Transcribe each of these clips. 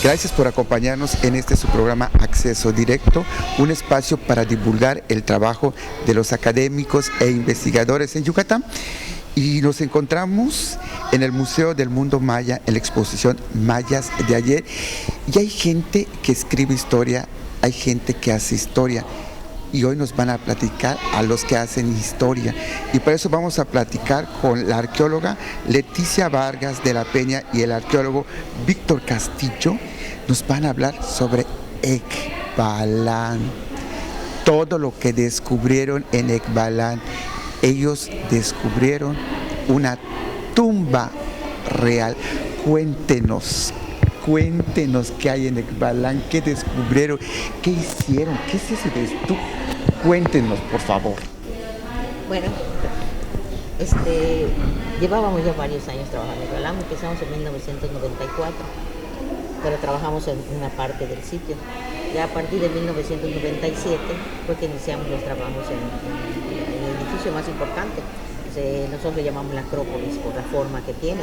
Gracias por acompañarnos en su programa Acceso Directo, un espacio para divulgar el trabajo de los académicos e investigadores en Yucatán. Y nos encontramos en el Museo del Mundo Maya, en la exposición Mayas de Ayer. Y hay gente que escribe historia, hay gente que hace historia. Y hoy nos van a platicar a los que hacen historia. Y por eso vamos a platicar con la arqueóloga Leticia Vargas de la Peña y el arqueólogo Víctor Castillo. Nos van a hablar sobre Ekbalan, todo lo que descubrieron en Ekbalan. Ellos descubrieron una tumba real. Cuéntenos qué hay en Ekbalan, qué descubrieron, qué hicieron, qué es ese de esto. Cuéntenos, por favor. Bueno, llevábamos ya varios años trabajando en Ekbalan. Empezamos en 1994, pero trabajamos en una parte del sitio. Ya a partir de 1997 fue que iniciamos los trabajos en el edificio más importante. Nosotros le llamamos la Acrópolis por la forma que tiene,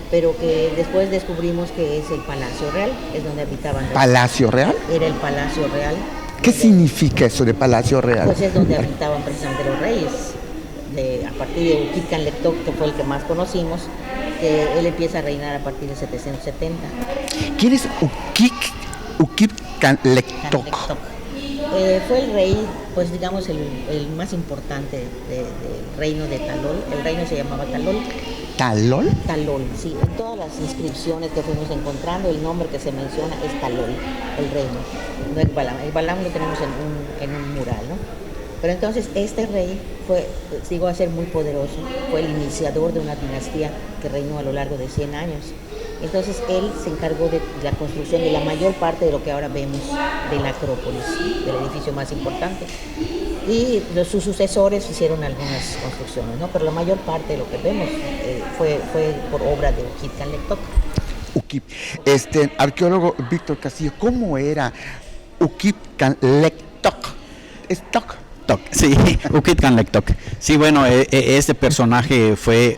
pero que después descubrimos que es el Palacio Real, es donde habitaban. ¿Palacio Real? Era el Palacio Real. ¿Qué significa eso de Palacio Real? Pues es donde habitaban precisamente los reyes. A partir de Uquitzcatlectoc, que fue el que más conocimos, que él empieza a reinar a partir de 770. ¿Quién es Uquitzcatlectoc? Fue el rey, pues digamos, el más importante del reino de Talol. El reino se llamaba Talol. ¿Talol? Talol, sí. En todas las inscripciones que fuimos encontrando, el nombre que se menciona es Talol, el reino, no Ekbalan. Ekbalan lo tenemos en un mural, ¿no? Pero entonces este rey llegó a ser muy poderoso, fue el iniciador de una dinastía que reinó a lo largo de 100 años. Entonces él se encargó de la construcción de la mayor parte de lo que ahora vemos de la Acrópolis, del edificio más importante. Y sus sucesores hicieron algunas construcciones, ¿no? Pero la mayor parte de lo que vemos fue por obra de Uquitzcatlectoc. Arqueólogo Víctor Castillo, ¿cómo era Uquitzcatlectoc? ¿Es toc? Sí, Uquitzcatlectoc. Sí, bueno, este personaje fue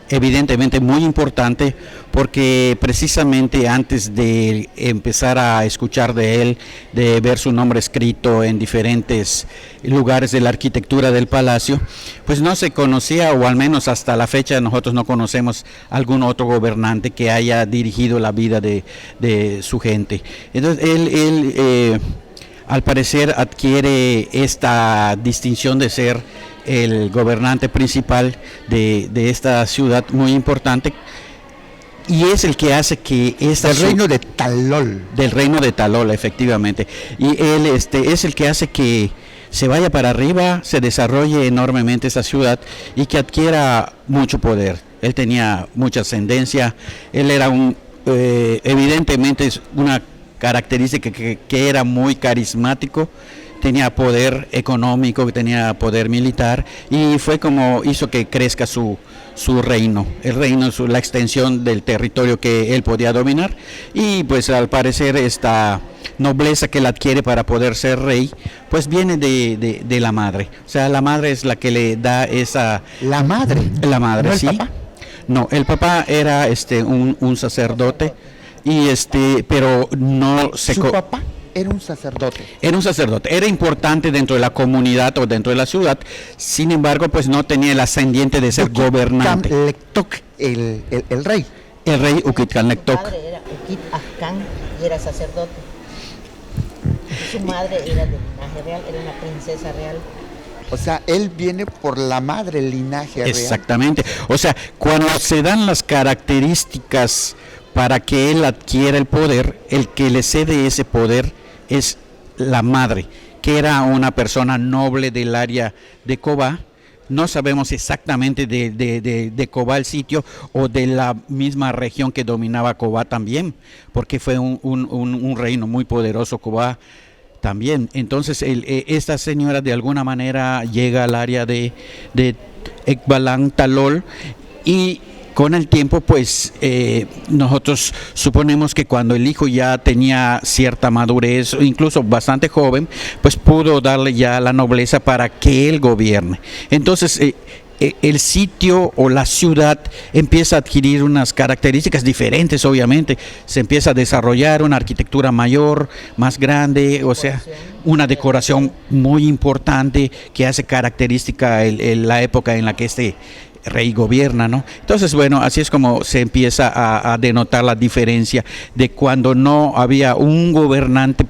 evidentemente muy importante porque precisamente antes de empezar a escuchar de él, de ver su nombre escrito en diferentes lugares de la arquitectura del palacio, pues no se conocía, o al menos hasta la fecha nosotros no conocemos algún otro gobernante que haya dirigido la vida de su gente. Entonces él al parecer adquiere esta distinción de ser el gobernante principal de esta ciudad muy importante, y es el que hace que del reino de Talol. Del reino de Talol, efectivamente. Y él es el que hace que se vaya para arriba, se desarrolle enormemente esta ciudad y que adquiera mucho poder. Él tenía mucha ascendencia, él era evidentemente es una característica que era muy carismático, tenía poder económico, tenía poder militar, y fue como hizo que crezca su reino. El reino es la extensión del territorio que él podía dominar, y pues al parecer esta nobleza que él adquiere para poder ser rey, pues viene de la madre. O sea, la madre es la que le da esa... ¿La madre? La madre, ¿No sí. el papá? No, el papá era un sacerdote, y pero no se... ¿Su papá? Era un sacerdote. Era un sacerdote, era importante dentro de la comunidad o dentro de la ciudad, sin embargo, pues no tenía el ascendiente de ser gobernante. Uquitzcatlectoc, el rey. El rey Uquitzcatlectoc. Su padre era Uquitzahcan y era sacerdote. Su madre era de linaje real, era una princesa real. O sea, él viene por la madre, el linaje real. Exactamente. O sea, cuando se dan las características para que él adquiera el poder, el que le cede ese poder es la madre, que era una persona noble del área de Cobá. No sabemos exactamente de Cobá el sitio, o de la misma región que dominaba Cobá también, porque fue un reino muy poderoso Cobá también. Entonces esta señora de alguna manera llega al área de Ekbalan Talol, y con el tiempo, pues nosotros suponemos que cuando el hijo ya tenía cierta madurez, o incluso bastante joven, pues pudo darle ya la nobleza para que él gobierne. Entonces el sitio o la ciudad empieza a adquirir unas características diferentes, obviamente. Se empieza a desarrollar una arquitectura mayor, más grande, o sea, una decoración muy importante que hace característica la época en la que este rey gobierna, ¿no? Entonces, bueno, así es como se empieza a denotar la diferencia de cuando no había un gobernante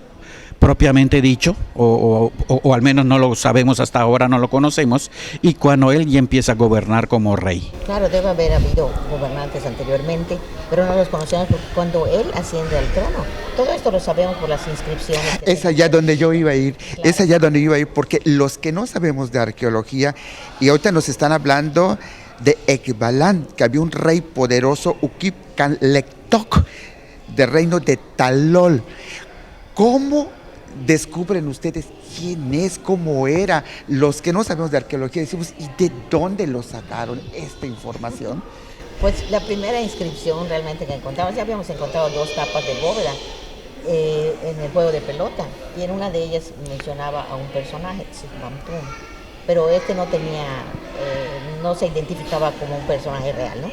propiamente dicho, o al menos no lo sabemos hasta ahora, no lo conocemos, y cuando él ya empieza a gobernar como rey. Claro, debe haber habido gobernantes anteriormente, pero no los conocemos cuando él asciende al trono. Todo esto lo sabemos por las inscripciones. Es allá donde yo iba a ir, claro. Es allá donde iba a ir, porque los que no sabemos de arqueología, y ahorita nos están hablando de Ekbalan, que había un rey poderoso, Ukip-Kanlektok, del reino de Talol. ¿Cómo descubren ustedes quién es, cómo era? Los que no sabemos de arqueología decimos, ¿y de dónde lo sacaron esta información? Pues la primera inscripción realmente que encontramos, ya habíamos encontrado 2 tapas de bóveda en el juego de pelota, y en una de ellas mencionaba a un personaje, Tzimamtun, pero no tenía, no se identificaba como un personaje real, ¿no?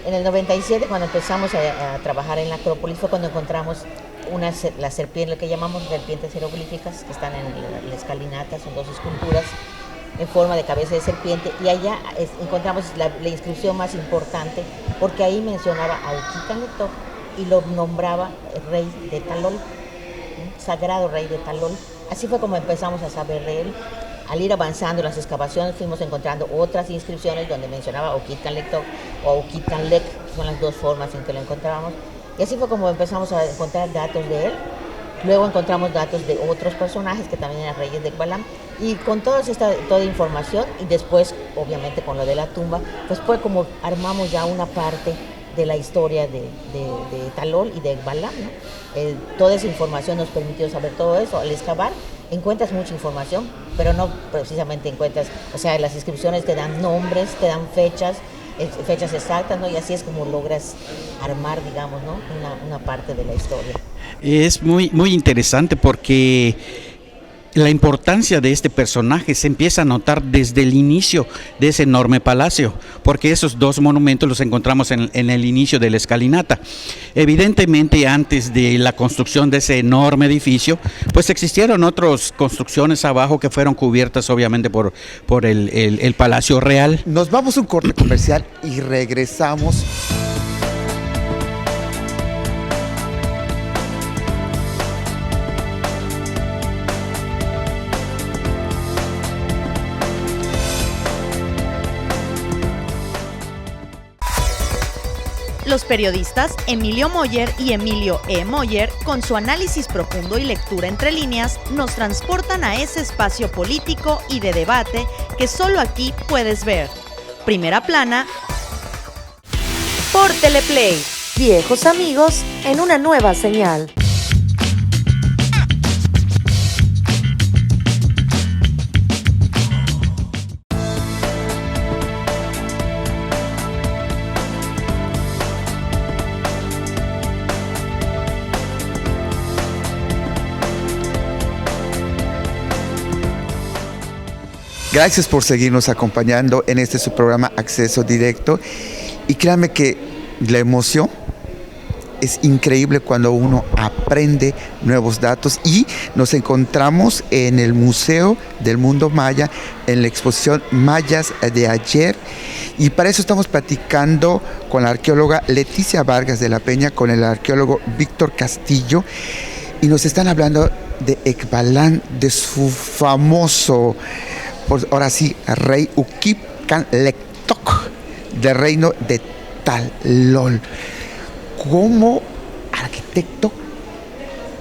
En el 97, cuando empezamos a trabajar en la Acrópolis, fue cuando encontramos la serpiente, lo que llamamos serpientes jeroglíficas, que están en la escalinata, son 2 esculturas en forma de cabeza de serpiente, y allá encontramos la inscripción más importante, porque ahí mencionaba a Ukip-Kanlektok y lo nombraba rey de Talol, sagrado rey de Talol. Así fue como empezamos a saber de él. Al ir avanzando en las excavaciones fuimos encontrando otras inscripciones donde mencionaba a Ukip-Kanlektok o a Ukip-Kanlek, que son las 2 formas en que lo encontrábamos. Y así fue como empezamos a encontrar datos de él. Luego encontramos datos de otros personajes que también eran reyes de Ekbalam. Y con toda información, y después, obviamente, con lo de la tumba, pues fue como armamos ya una parte de la historia de Talol y de Ekbalam, ¿no? Toda esa información nos permitió saber todo eso. Al excavar encuentras mucha información, pero no precisamente encuentras, o sea, las inscripciones te dan nombres, te dan fechas exactas, ¿no? Y así es como logras armar, digamos, ¿no? una parte de la historia. Es muy, muy interesante porque la importancia de este personaje se empieza a notar desde el inicio de ese enorme palacio, porque esos 2 monumentos los encontramos en el inicio de la escalinata. Evidentemente, antes de la construcción de ese enorme edificio, pues existieron otras construcciones abajo que fueron cubiertas obviamente por el Palacio Real. Nos vamos a un corte comercial y regresamos. Los periodistas Emilio Moller y Emilio E. Moller, con su análisis profundo y lectura entre líneas, nos transportan a ese espacio político y de debate que solo aquí puedes ver. Primera plana por Teleplay. Viejos amigos en una nueva señal. Gracias por seguirnos acompañando en su programa Acceso Directo. Y créanme que la emoción es increíble cuando uno aprende nuevos datos, y nos encontramos en el Museo del Mundo Maya, en la exposición Mayas de Ayer, y para eso estamos platicando con la arqueóloga Leticia Vargas de la Peña, con el arqueólogo Víctor Castillo, y nos están hablando de Ekbalan, de su famoso, pues ahora sí, rey Ukip-Kanlektok, del reino de Talol. Como arquitecto,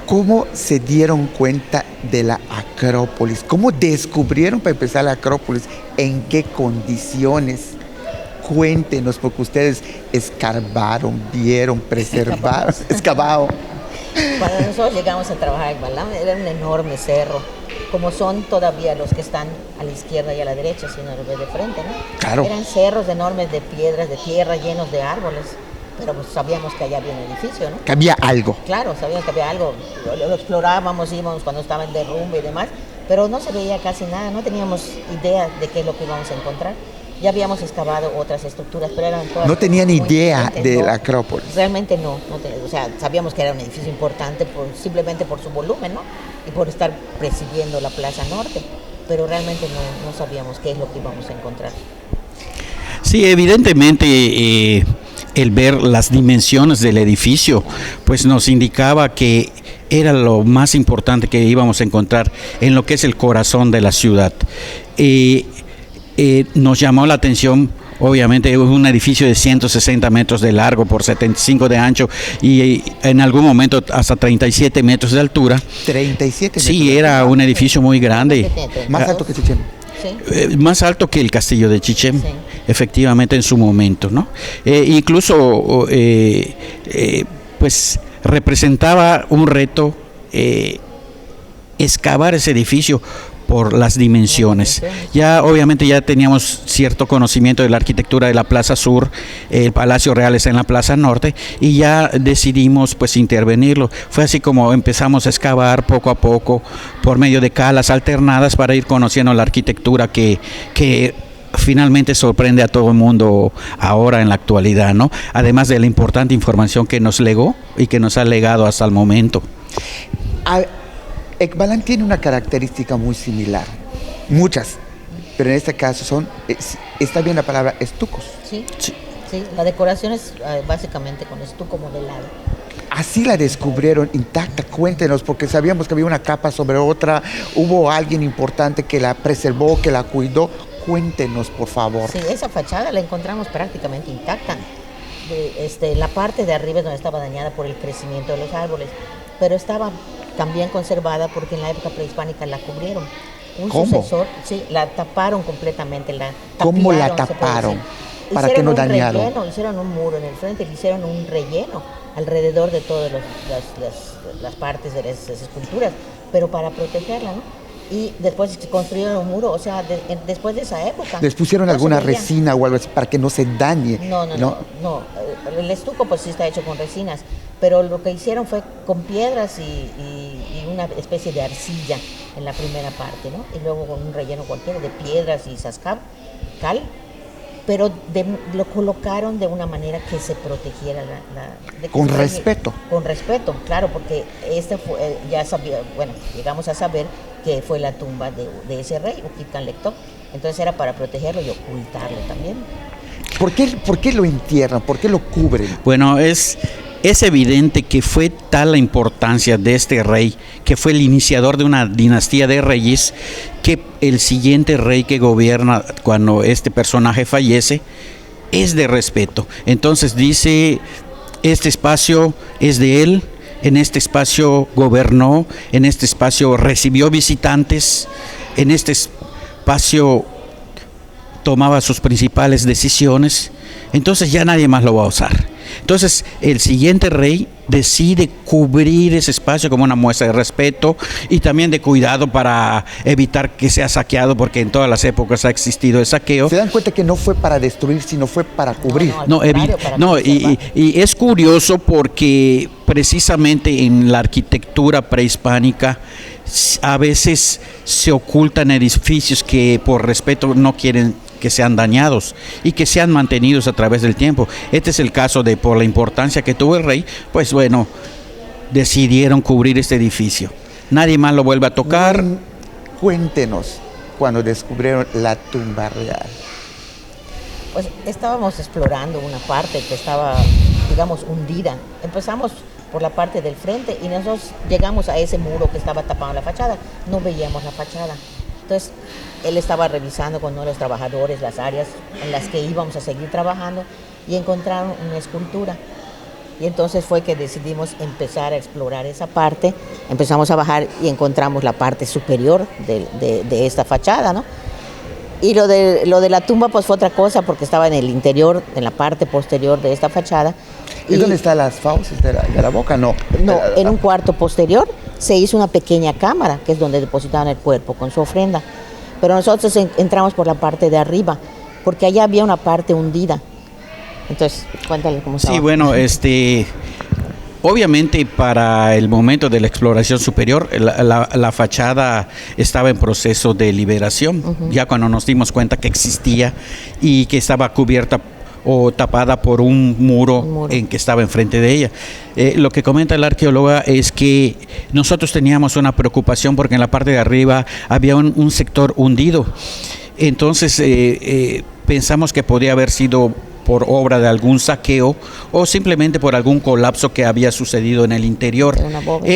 ¿cómo se dieron cuenta de la Acrópolis? ¿Cómo descubrieron para empezar la Acrópolis? ¿En qué condiciones? Cuéntenos, porque ustedes escarbaron, vieron, preservaron, excavaron. Cuando nosotros llegamos a trabajar en Ekbalam, era un enorme cerro, como son todavía los que están a la izquierda y a la derecha, si uno lo ve de frente, ¿no? Claro. Eran cerros enormes de piedras, de tierra, llenos de árboles, pero pues sabíamos que allá había un edificio, ¿no? Que había algo. Claro, sabíamos que había algo, lo explorábamos, íbamos cuando estaba en derrumbe y demás, pero no se veía casi nada, no teníamos idea de qué es lo que íbamos a encontrar. Ya habíamos excavado otras estructuras, pero eran todas... No tenían muy idea diferentes, de ¿no? la Acrópolis. Realmente no, o sea, sabíamos que era un edificio importante simplemente por su volumen, ¿no? Y por estar presidiendo la Plaza Norte, pero realmente no sabíamos qué es lo que íbamos a encontrar. Sí, evidentemente el ver las dimensiones del edificio, pues nos indicaba que era lo más importante que íbamos a encontrar en lo que es el corazón de la ciudad. Nos llamó la atención, obviamente, es un edificio de 160 metros de largo por 75 de ancho y en algún momento hasta 37 metros de altura. 37 metros. Sí, era un edificio muy grande. Más alto que Chichén. Sí. Más alto que el castillo de Chichén, Sí. efectivamente en su momento, ¿no? Incluso, pues representaba un reto excavar ese edificio por las dimensiones. Ya obviamente ya teníamos cierto conocimiento de la arquitectura de la Plaza Sur, el Palacio Real está en la Plaza Norte y ya decidimos pues intervenirlo. Fue así como empezamos a excavar poco a poco por medio de calas alternadas para ir conociendo la arquitectura que finalmente sorprende a todo el mundo ahora en la actualidad, ¿no? Además de la importante información que nos legó y que nos ha legado hasta el momento. Ekbalam tiene una característica muy similar, muchas, pero en este caso está bien la palabra estucos. Sí, Sí. sí, la decoración es básicamente con estuco modelado. Así la descubrieron intacta, cuéntenos, porque sabíamos que había una capa sobre otra, hubo alguien importante que la preservó, que la cuidó, cuéntenos por favor. Sí, esa fachada la encontramos prácticamente intacta. La parte de arriba es donde estaba dañada por el crecimiento de los árboles, pero estaba también conservada porque en la época prehispánica la cubrieron. Un ¿Cómo? sucesor, sí, la taparon completamente. ¿Cómo la tapiaron, se puede taparon? decir. ¿Para que no Hicieron un dañaron? relleno, hicieron un muro en el frente, hicieron un relleno alrededor de todas las partes de esas esculturas, pero para protegerla, ¿no? Y después construyeron un muro, o sea, después de esa época. ¿Les pusieron no se alguna veía. resina o algo así para que no se dañe? No. El estuco pues sí está hecho con resinas, pero lo que hicieron fue con piedras y una especie de arcilla en la primera parte, ¿no? Y luego con un relleno cualquiera de piedras y cal, pero lo colocaron de una manera que se protegiera Con respeto. Con respeto, claro, porque llegamos a saber que fue la tumba de ese rey, Uquitan-Lectoc. Entonces era para protegerlo y ocultarlo también. ¿Por qué lo entierran? ¿Por qué lo cubren? Bueno, es evidente que fue tal la importancia de este rey, que fue el iniciador de una dinastía de reyes, que el siguiente rey que gobierna cuando este personaje fallece es de respeto. Entonces dice, este espacio es de él, en este espacio gobernó, en este espacio recibió visitantes, en este espacio tomaba sus principales decisiones, entonces ya nadie más lo va a usar. Entonces el siguiente rey decide cubrir ese espacio como una muestra de respeto y también de cuidado para evitar que sea saqueado, porque en todas las épocas ha existido el saqueo. Se dan cuenta que no fue para destruir, sino fue para cubrir. Y es curioso porque precisamente en la arquitectura prehispánica a veces se ocultan edificios que por respeto no quieren que sean dañados y que sean mantenidos a través del tiempo. Este es el caso de, por la importancia que tuvo el rey, pues bueno, decidieron cubrir este edificio. Nadie más lo vuelve a tocar. Cuéntenos cuando descubrieron la tumba real. Pues estábamos explorando una parte que estaba, digamos, hundida. Empezamos por la parte del frente y nosotros llegamos a ese muro que estaba tapando la fachada. No veíamos la fachada. Entonces, él estaba revisando con uno de los trabajadores las áreas en las que íbamos a seguir trabajando y encontraron una escultura. Y entonces fue que decidimos empezar a explorar esa parte. Empezamos a bajar y encontramos la parte superior de esta fachada, ¿no? Y lo de la tumba pues fue otra cosa, porque estaba en el interior, en la parte posterior de esta fachada. ¿Es donde están las fauces de la boca? No, en un cuarto posterior se hizo una pequeña cámara, que es donde depositaban el cuerpo con su ofrenda. Pero nosotros entramos por la parte de arriba, porque allá había una parte hundida. Entonces, cuéntale cómo estaba. Sí, bueno, Obviamente para el momento de la exploración superior la fachada estaba en proceso de liberación, ya cuando nos dimos cuenta que existía y que estaba cubierta o tapada por un muro en que estaba enfrente de ella. Lo que comenta la arqueóloga es que nosotros teníamos una preocupación porque en la parte de arriba había un sector hundido. Entonces pensamos que podía haber sido por obra de algún saqueo o simplemente por algún colapso que había sucedido en el interior.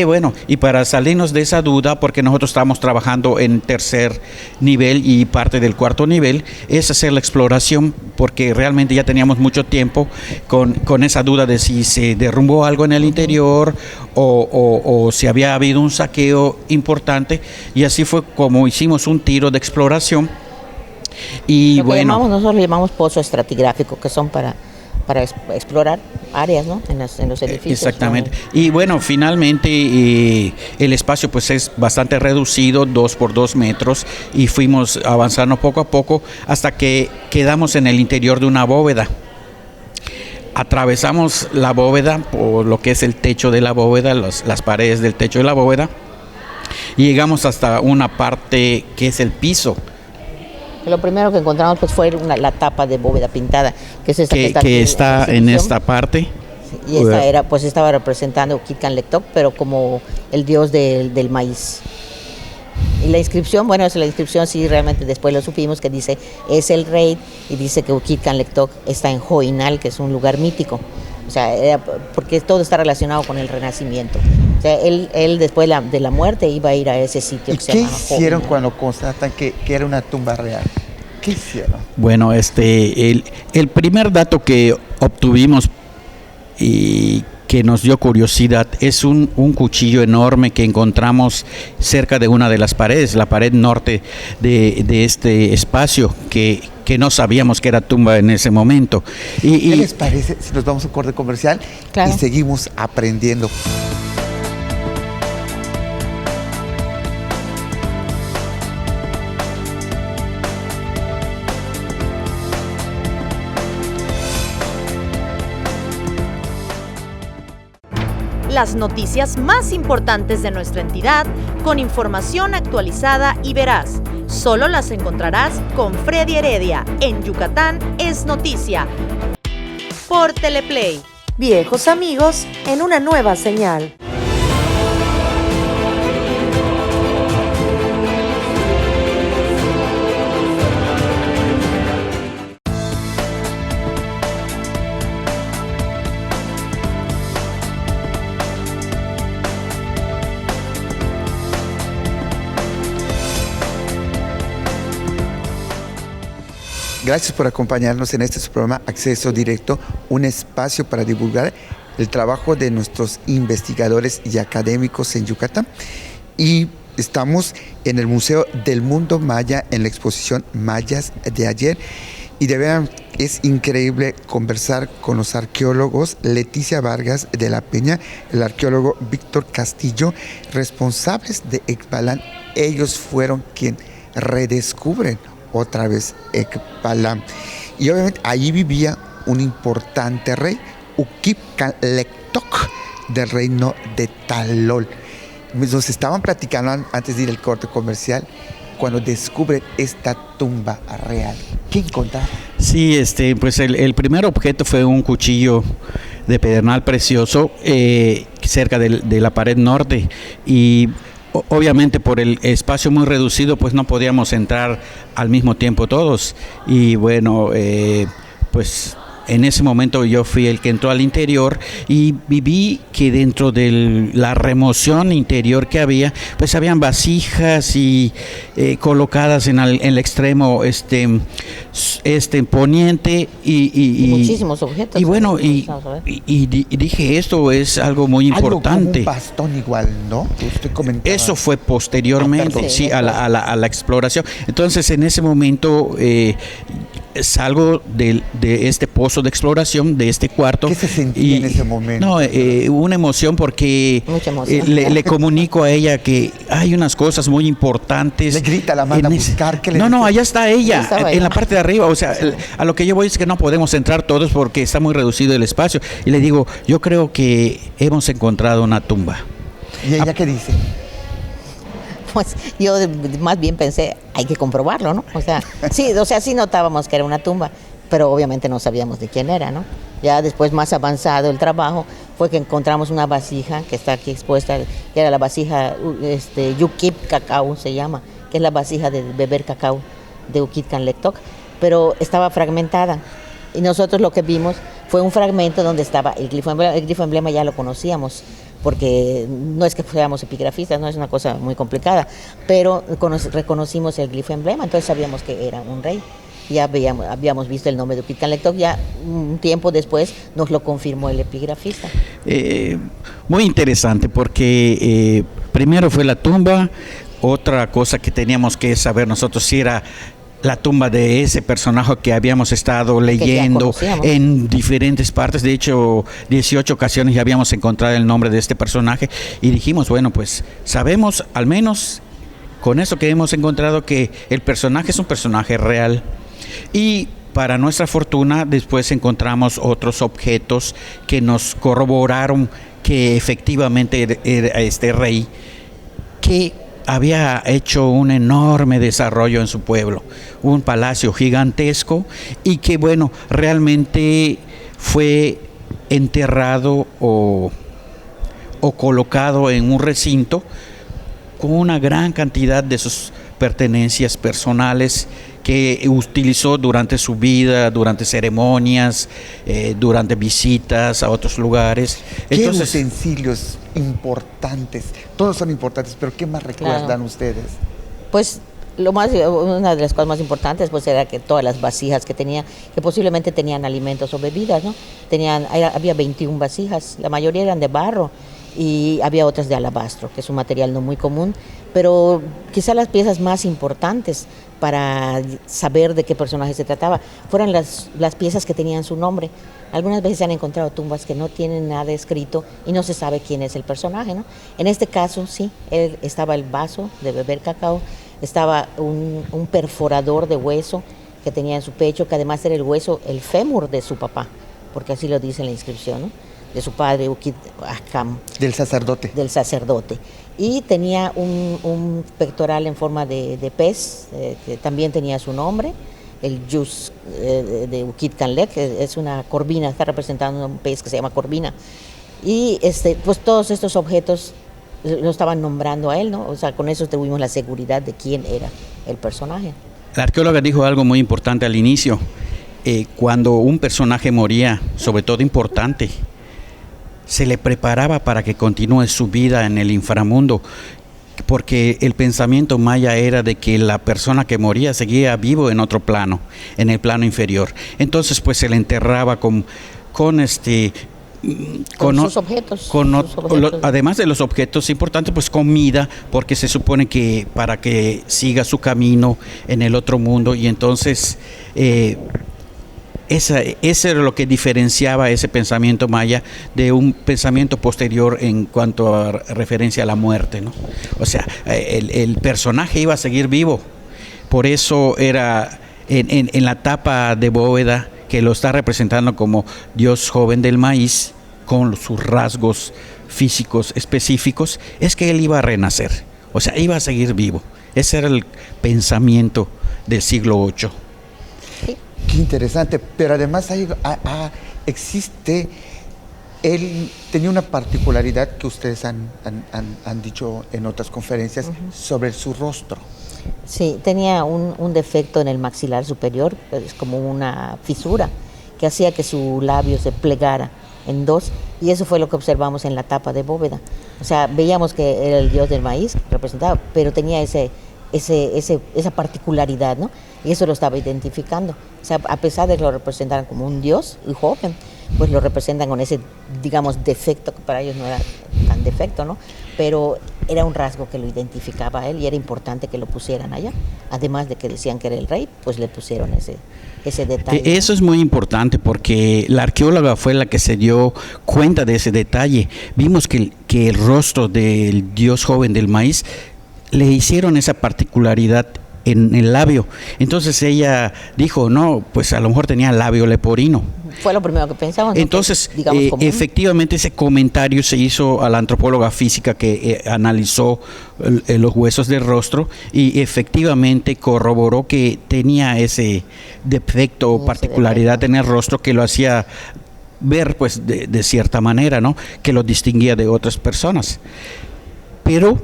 Bueno, y para salirnos de esa duda, porque nosotros estábamos trabajando en tercer nivel y parte del cuarto nivel, es hacer la exploración, porque realmente ya teníamos mucho tiempo con esa duda de si se derrumbó algo en el interior o si había habido un saqueo importante, y así fue como hicimos un tiro de exploración. Y nosotros le llamamos pozo estratigráfico, que son para explorar áreas, ¿no? en los edificios. Exactamente. Y bueno, finalmente el espacio pues es bastante reducido, 2 por 2 metros, y fuimos avanzando poco a poco hasta que quedamos en el interior de una bóveda. Atravesamos la bóveda por lo que es el techo de la bóveda, las paredes del techo de la bóveda, y llegamos hasta una parte que es el piso. Lo primero que encontramos pues fue la tapa de bóveda pintada, que es esta que está en esta parte. Y esta estaba representando Quitcanlectoc, pero como el dios del maíz. Y la inscripción, sí, realmente después lo supimos, que dice, es el rey, y dice que Quitcanlectoc está en Joinal, que es un lugar mítico. O sea, porque todo está relacionado con el renacimiento. O sea, él después de la muerte iba a ir a ese sitio. ¿Y qué hicieron cuando constatan que era una tumba real? ¿Qué hicieron? Bueno, el primer dato que obtuvimos y que nos dio curiosidad es un cuchillo enorme que encontramos cerca de una de las paredes, la pared norte de este espacio, que no sabíamos que era tumba en ese momento. ¿Qué les parece si nos vamos a un corte comercial? Claro. Y seguimos aprendiendo? Las noticias más importantes de nuestra entidad, con información actualizada y veraz. Solo las encontrarás con Freddy Heredia. En Yucatán es noticia. Por Teleplay. Viejos amigos en una nueva señal. Gracias por acompañarnos en este programa Acceso Directo, un espacio para divulgar el trabajo de nuestros investigadores y académicos en Yucatán. Y estamos en el Museo del Mundo Maya en la exposición Mayas de ayer. Y de verdad es increíble conversar con los arqueólogos Leticia Vargas de la Peña, el arqueólogo Víctor Castillo, responsables de Ekbalam. Ellos fueron quienes redescubren otra vez Ekbalam. Y obviamente ahí vivía un importante rey, Uquipcanlectoc, del reino de Talol. Nos estaban platicando antes de ir al corte comercial cuando descubren esta tumba real. ¿Qué encontraron? Sí, pues el primer objeto fue un cuchillo de pedernal precioso cerca de la pared norte, y obviamente por el espacio muy reducido pues no podíamos entrar al mismo tiempo todos, y bueno, pues en ese momento yo fui el que entró al interior y vi que dentro de la remoción interior que había, pues habían vasijas y colocadas en el extremo poniente y muchísimos objetos. Y bueno, y dije, esto es algo muy importante. Algo como un bastón igual, ¿no? Usted comentaba. Eso fue posteriormente, sí, a la exploración. Entonces, en ese momento salgo de este pozo de exploración, de este cuarto. ¿Qué se sentía en ese momento? No, una emoción porque Mucha emoción. le comunico a ella que hay unas cosas muy importantes. Le grita, la manda a buscar. ¿Qué le No, dice? allá está ella, Estaba en ella. la parte de arriba. O sea, a lo que yo voy es que no podemos entrar todos porque está muy reducido el espacio. Y le digo, yo creo que hemos encontrado una tumba. ¿Y ella qué dice? Pues yo más bien pensé, hay que comprobarlo, ¿no? O sea, sí notábamos que era una tumba, pero obviamente no sabíamos de quién era, ¿no? Ya después, más avanzado el trabajo, fue que encontramos una vasija que está aquí expuesta, que era la vasija Yukip Cacao, se llama, que es la vasija de beber cacao de Uquitcan Lectoc, pero estaba fragmentada. Y nosotros lo que vimos fue un fragmento donde estaba el glifo emblema. El glifo emblema ya lo conocíamos, porque no es que fuéramos epigrafistas, no es una cosa muy complicada, pero reconocimos el glifo emblema, entonces sabíamos que era un rey. Ya habíamos visto el nombre de Uquitcan Lectoc, ya un tiempo después nos lo confirmó el epigrafista. Muy interesante porque primero fue la tumba, otra cosa que teníamos que saber nosotros si era la tumba de ese personaje que habíamos estado leyendo en diferentes partes. De hecho, 18 ocasiones ya habíamos encontrado el nombre de este personaje y dijimos, bueno, pues sabemos al menos con eso que hemos encontrado que el personaje es un personaje real. Y para nuestra fortuna después encontramos otros objetos que nos corroboraron que efectivamente era este rey que había hecho un enorme desarrollo en su pueblo, un palacio gigantesco y que bueno, realmente fue enterrado o colocado en un recinto con una gran cantidad de sus pertenencias personales que utilizó durante su vida, durante ceremonias, durante visitas a otros lugares. ¿Qué utensilios importantes? Todos son importantes, pero ¿qué más recuerdan ustedes? Pues una de las cosas más importantes pues era que todas las vasijas que tenía, que posiblemente tenían alimentos o bebidas, ¿no? Había 21 vasijas, la mayoría eran de barro y había otras de alabastro, que es un material no muy común, pero quizá las piezas más importantes para saber de qué personaje se trataba fueron las piezas que tenían su nombre. Algunas veces se han encontrado tumbas que no tienen nada escrito y no se sabe quién es el personaje, ¿no? En este caso, sí, estaba el vaso de beber cacao, estaba un perforador de hueso que tenía en su pecho, que además era el fémur de su papá, porque así lo dice en la inscripción, ¿no? De su padre, Uquit Akam. Del sacerdote. Del sacerdote. Y tenía un pectoral en forma de pez, que también tenía su nombre, el Yus de Uquitcan Lec, es una corvina, está representando un pez que se llama corvina. Y pues todos estos objetos lo estaban nombrando a él, ¿no? O sea, con eso tuvimos la seguridad de quién era el personaje. La arqueóloga dijo algo muy importante al inicio. Cuando un personaje moría, sobre todo importante, se le preparaba para que continúe su vida en el inframundo, porque el pensamiento maya era de que la persona que moría seguía vivo en otro plano, en el plano inferior. Entonces pues se le enterraba con sus objetos. Además de los objetos importantes, pues comida, porque se supone que para que siga su camino en el otro mundo. Y entonces ese era lo que diferenciaba ese pensamiento maya de un pensamiento posterior en cuanto a referencia a la muerte, ¿no? O sea, el personaje iba a seguir vivo. Por eso era en la tapa de bóveda que lo está representando como Dios joven del maíz, con sus rasgos físicos específicos, es que él iba a renacer, o sea, iba a seguir vivo. Ese era el pensamiento del siglo VIII. Qué interesante, pero además él tenía una particularidad que ustedes han dicho en otras conferencias sobre su rostro. Sí, tenía un defecto en el maxilar superior, es como una fisura que hacía que su labio se plegara en dos, y eso fue lo que observamos en la tapa de bóveda. O sea, veíamos que era el dios del maíz representado, pero tenía esa particularidad, ¿no? Y eso lo estaba identificando. O sea, a pesar de que lo representaran como un dios y joven, pues lo representan con ese, digamos, defecto, que para ellos no era tan defecto, ¿no? Pero era un rasgo que lo identificaba a él y era importante que lo pusieran allá. Además de que decían que era el rey, pues le pusieron ese detalle. Eso es muy importante porque la arqueóloga fue la que se dio cuenta de ese detalle. Vimos que el rostro del dios joven del maíz le hicieron esa particularidad en el labio. Entonces ella dijo, no, pues a lo mejor tenía labio leporino. Fue lo primero que pensamos, ¿no? Entonces, que, digamos, efectivamente ese comentario se hizo a la antropóloga física que analizó los huesos del rostro y efectivamente corroboró que tenía ese defecto o particularidad en el rostro que lo hacía ver pues de cierta manera, ¿no? Que lo distinguía de otras personas. Pero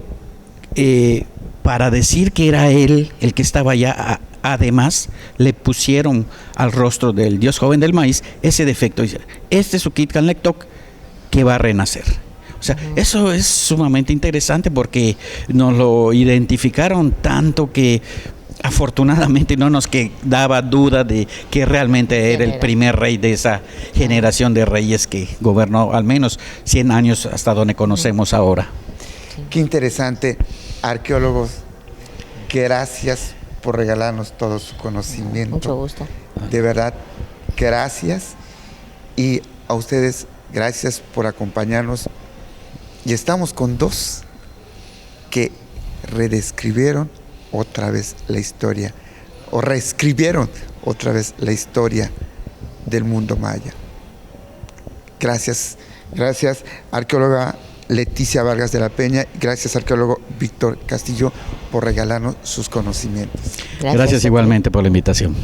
para decir que era él el que estaba allá, además le pusieron al rostro del dios joven del maíz ese defecto. Este es su Quetzaltóatl que va a renacer. O sea, eso es sumamente interesante porque nos lo identificaron tanto que afortunadamente no nos quedaba duda de que realmente era el primer rey de esa generación de reyes que gobernó al menos 100 años hasta donde conocemos ahora. Qué interesante. Arqueólogos, gracias por regalarnos todo su conocimiento. Mucho gusto. De verdad, gracias. Y a ustedes, gracias por acompañarnos. Y estamos con dos que redescribieron otra vez la historia, o reescribieron otra vez la historia del mundo maya. Gracias, arqueóloga Leticia Vargas de la Peña, gracias arqueólogo Víctor Castillo por regalarnos sus conocimientos. Gracias igualmente por la invitación.